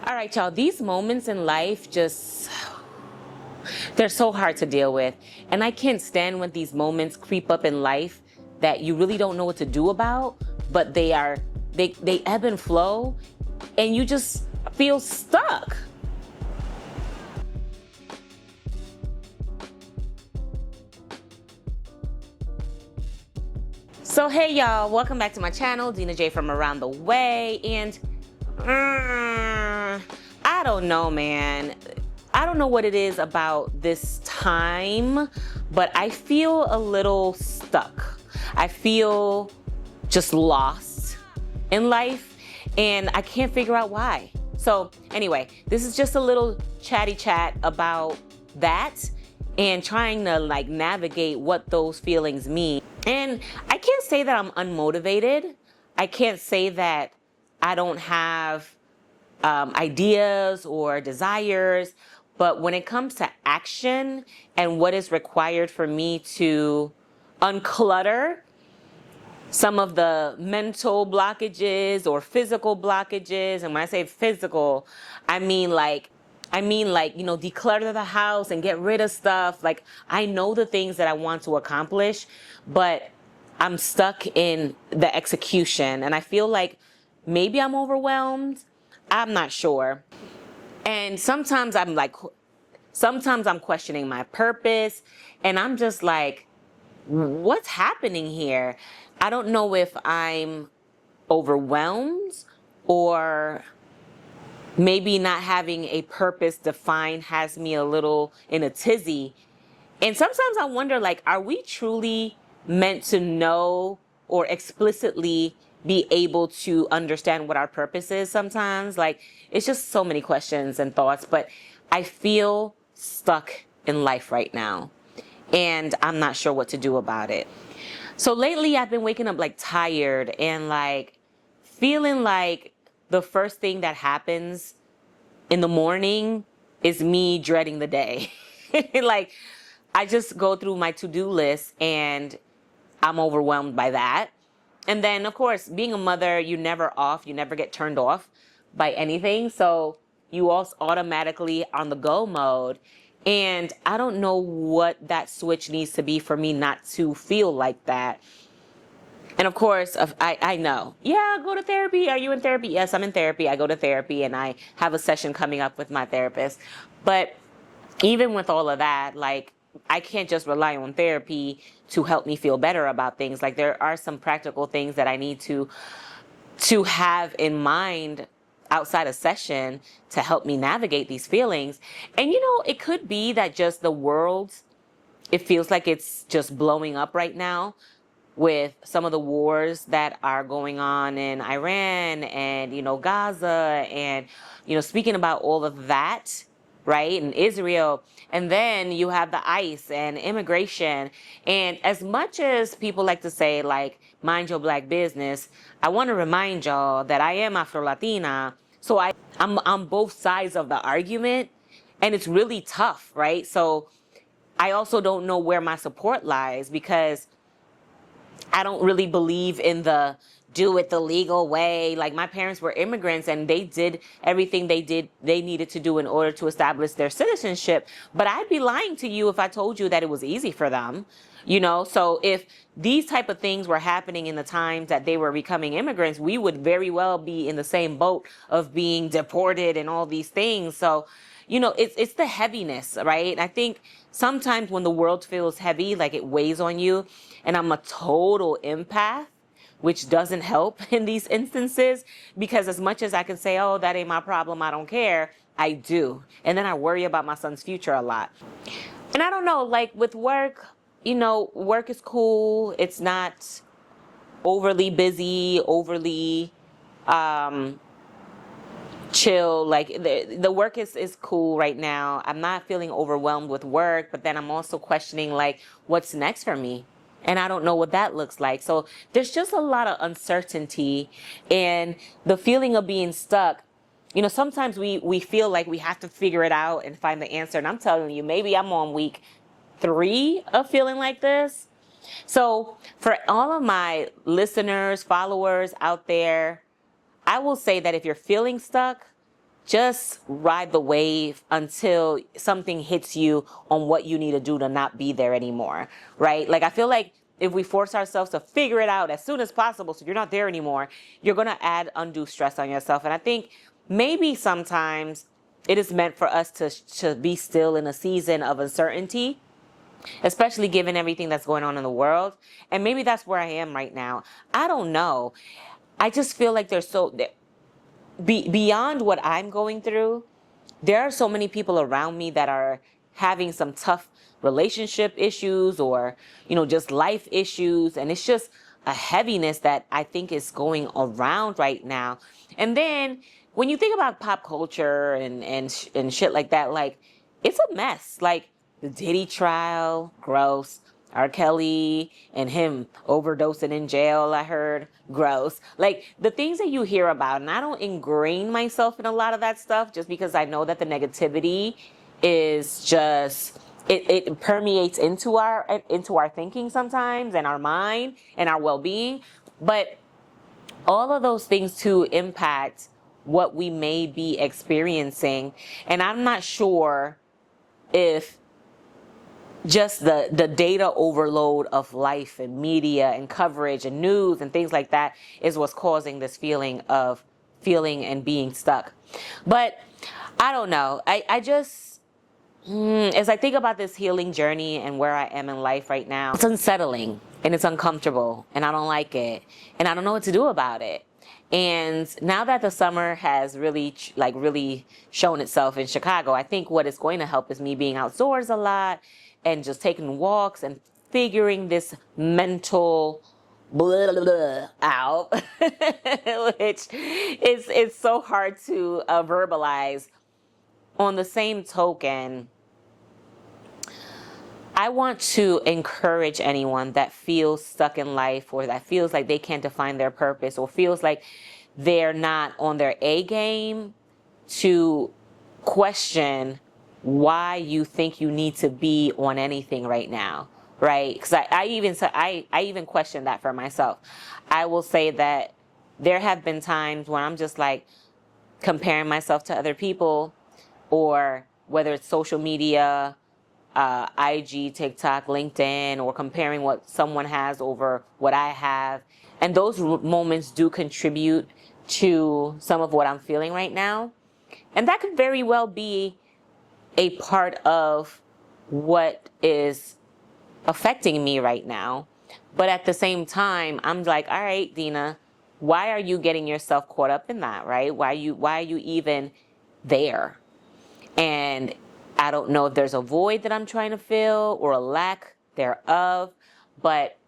All right, y'all, these moments in life they're so hard to deal with. And I can't stand when these moments creep up in life that you really don't know what to do about, but they ebb and flow and you just feel stuck. So hey y'all, welcome back to my channel, Dina J from Around the Way. And I don't know, man. I don't know what it is about this time, but I feel a little stuck. I feel just lost in life and I can't figure out why. So anyway, this is just a little chatty chat about that and trying to like navigate what those feelings mean. And I can't say that I'm unmotivated. I can't say that I don't have ideas or desires, but when it comes to action and what is required for me to unclutter some of the mental blockages or physical blockages, and when I say physical, I mean like, declutter the house and get rid of stuff. Like, I know the things that I want to accomplish, but I'm stuck in the execution. And I feel like maybe I'm overwhelmed. I'm not sure. And sometimes I'm questioning my purpose. And I'm just like, what's happening here? I don't know if I'm overwhelmed or maybe not having a purpose defined has me a little in a tizzy. And sometimes I wonder, like, are we truly meant to know or explicitly be able to understand what our purpose is sometimes? Like, it's just so many questions and thoughts, but I feel stuck in life right now and I'm not sure what to do about it. So lately I've been waking up like tired and like feeling like the first thing that happens in the morning is me dreading the day. Like, I just go through my to-do list and I'm overwhelmed by that. And then, of course, being a mother, you're never off. You never get turned off by anything. So you also automatically on the go mode. And I don't know what that switch needs to be for me not to feel like that. And of course, I know, yeah, go to therapy. Are you in therapy? Yes, I'm in therapy. I go to therapy and I have a session coming up with my therapist. But even with all of that, like, I can't just rely on therapy to help me feel better about things. Like, there are some practical things that I need to have in mind outside a session to help me navigate these feelings. And it could be that just the world, it feels like it's just blowing up right now with some of the wars that are going on in Iran and, Gaza and, speaking about all of that, right, in Israel. And then you have the ICE and immigration. And as much as people like to say, like, mind your black business, I want to remind y'all that I am Afro-Latina. So I'm on both sides of the argument. And it's really tough, right? So I also don't know where my support lies because I don't really believe in the do it the legal way. Like, my parents were immigrants and they did everything they needed to do in order to establish their citizenship. But I'd be lying to you if I told you that it was easy for them. So if these type of things were happening in the times that they were becoming immigrants, we would very well be in the same boat of being deported and all these things. So, it's the heaviness, right? I think sometimes when the world feels heavy, like it weighs on you, and I'm a total empath, which doesn't help in these instances, because as much as I can say, oh, that ain't my problem, I don't care, I do. And then I worry about my son's future a lot. And I don't know, like with work, work is cool. It's not overly busy, overly chill. Like the work is cool right now. I'm not feeling overwhelmed with work, but then I'm also questioning like what's next for me. And I don't know what that looks like. So there's just a lot of uncertainty and the feeling of being stuck. Sometimes we feel like we have to figure it out and find the answer. And I'm telling you, maybe I'm on week 3 of feeling like this. So for all of my listeners, followers out there, I will say that if you're feeling stuck, just ride the wave until something hits you on what you need to do to not be there anymore, right? Like, I feel like if we force ourselves to figure it out as soon as possible so you're not there anymore, you're going to add undue stress on yourself. And I think maybe sometimes it is meant for us to be still in a season of uncertainty, especially given everything that's going on in the world. And maybe that's where I am right now. I don't know. I just feel like there's beyond what I'm going through, there are so many people around me that are having some tough relationship issues or, just life issues. And it's just a heaviness that I think is going around right now. And then when you think about pop culture and shit like that, like, it's a mess. Like, the Diddy trial, gross. R. Kelly and him overdosing in jail, I heard, gross. Like, the things that you hear about, and I don't ingrain myself in a lot of that stuff just because I know that the negativity is just, it permeates into our thinking sometimes, and our mind and our well-being. But all of those things too impact what we may be experiencing. And I'm not sure if just the data overload of life and media and coverage and news and things like that is what's causing this feeling of feeling and being stuck. But I don't know. I just, as I think about this healing journey and where I am in life right now, it's unsettling and it's uncomfortable and I don't like it and I don't know what to do about it. And now that the summer has really shown itself in Chicago, I think what is going to help is me being outdoors a lot and just taking walks and figuring this mental blah, blah, blah out, which is so hard to verbalize. On the same token, I want to encourage anyone that feels stuck in life or that feels like they can't define their purpose or feels like they're not on their A game to question why you think you need to be on anything right now, right? Because I even question that for myself. I will say that there have been times when I'm just like comparing myself to other people, or whether it's social media, IG, TikTok, LinkedIn, or comparing what someone has over what I have. And those moments do contribute to some of what I'm feeling right now. And that could very well be a part of what is affecting me right now. But at the same time, I'm like, all right, Dina, why are you getting yourself caught up in that, right? Why are you even there? And I don't know if there's a void that I'm trying to fill or a lack thereof, but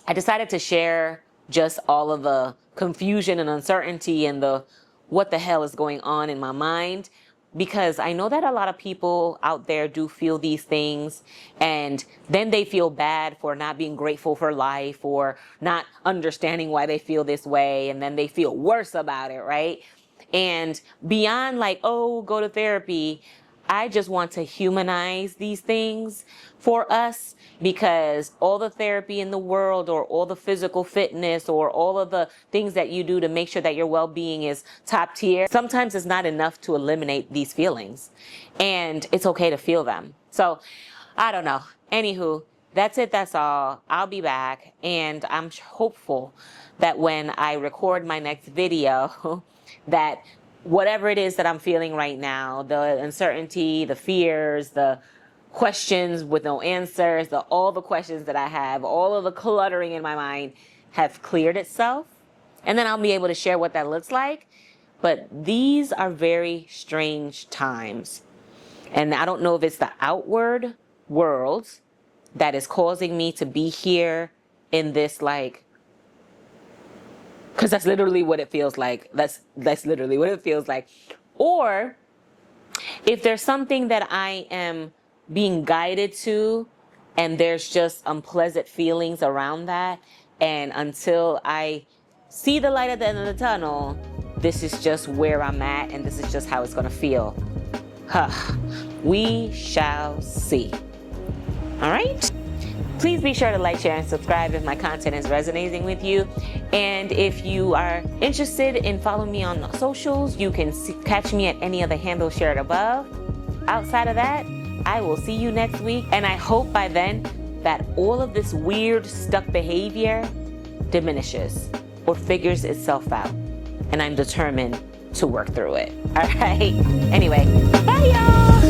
I decided to share just all of the confusion and uncertainty and the what the hell is going on in my mind, because I know that a lot of people out there do feel these things, and then they feel bad for not being grateful for life or not understanding why they feel this way, and then they feel worse about it, right? And beyond like, oh, go to therapy, I just want to humanize these things for us, because all the therapy in the world or all the physical fitness or all of the things that you do to make sure that your well-being is top tier, sometimes it's not enough to eliminate these feelings. And it's okay to feel them. So I don't know. Anywho, that's it. That's all. I'll be back. And I'm hopeful that when I record my next video, that whatever it is that I'm feeling right now, the uncertainty, the fears, the questions with no answers, all the questions that I have, all of the cluttering in my mind have cleared itself. And then I'll be able to share what that looks like. But these are very strange times. And I don't know if it's the outward world that is causing me to be here in this, like, because that's literally what it feels like. That's literally what it feels like. Or if there's something that I am being guided to and there's just unpleasant feelings around that, and until I see the light at the end of the tunnel, this is just where I'm at and this is just how it's going to feel. We shall see. All right? Please be sure to like, share, and subscribe if my content is resonating with you. And if you are interested in following me on socials, you can catch me at any of the handles shared above. Outside of that, I will see you next week. And I hope by then that all of this weird, stuck behavior diminishes or figures itself out. And I'm determined to work through it. All right. Anyway, bye y'all.